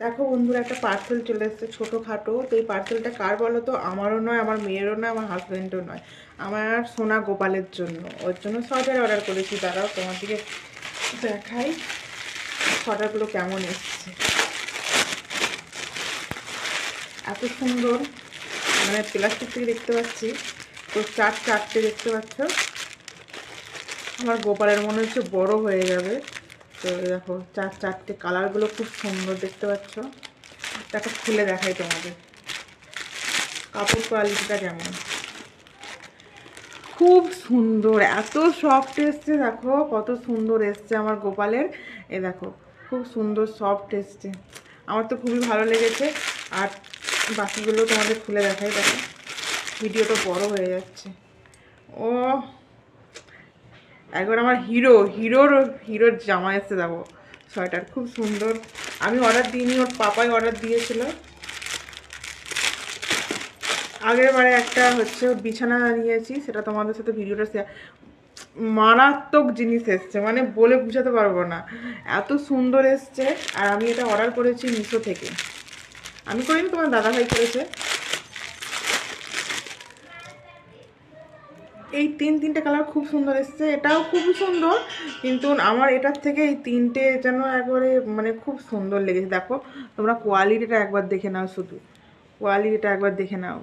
দেখো বন্ধুরা, একটা পার্সেল চলে এসেছে ছোটোখাটো। তো এই পার্সেলটা কার বলো তো? আমারও নয়, আমার মেয়েরও নয়, আমার হাজব্যান্ডও নয়, আমার সোনা গোপালের জন্য। ওর জন্য সোয়েটার অর্ডার করেছি। দাঁড়াও তোমাদেরকে দেখাই সোয়েটারগুলো কেমন এসছে। এত সুন্দর, মানে প্লাস্টিক থেকে দেখতে পাচ্ছি তো চারটে দেখতে পাচ্ছ। আমার গোপালের মনে হচ্ছে বড় হয়ে যাবে। তো দেখো চারটে কালারগুলো খুব সুন্দর দেখতে পাচ্ছ। একটা খুলে দেখাই তোমাদের কাপড় কোয়ালিটিটা কেমন। খুব সুন্দর, এত সফট এসছে। দেখো কত সুন্দর এসছে আমার গোপালের। এ দেখো খুব সুন্দর সফট এসছে, আমার তো খুবই ভালো লেগেছে। আর বাকিগুলো তোমাদের খুলে দেখাই। দেখো ভিডিওটা বড় হয়ে যাচ্ছে। ও একবার আমার হিরোর জামা এসছে। দেখো সোয়েটার খুব সুন্দর। আমি অর্ডার দিইনি, ওর পাপাই অর্ডার দিয়েছিল। আগের বারে একটা হচ্ছে ওর বিছানা নিয়েছি, সেটা তোমাদের সাথে ভিডিওটা শেয়ার। মারাত্মক জিনিস এসছে, মানে বলে বুঝাতে পারবো না, এত সুন্দর এসছে। আর আমি এটা অর্ডার করেছি মিশো থেকে। আমি করিনি, তোমার দাদাভাই করেছে। এই তিনটে কালার খুব সুন্দর এসছে, এটাও খুব সুন্দর। কিন্তু আমার এটার থেকে এই তিনটে যেন একবারে মানে খুব সুন্দর লেগেছে। দেখো তোমরা কোয়ালিটিটা একবার দেখে নাও, শুধু কোয়ালিটিটা একবার দেখে নাও।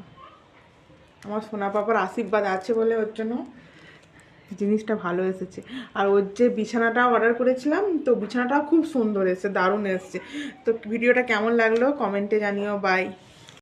আমার সোনা পাপার আশীর্বাদ আছে বলে ওর জন্য জিনিসটা ভালো এসেছে। আর ওর যে বিছানাটা অর্ডার করেছিলাম, তো বিছানাটাও খুব সুন্দর এসেছে, দারুণ এসেছে। তো ভিডিওটা কেমন লাগলো কমেন্টে জানিও। বাই।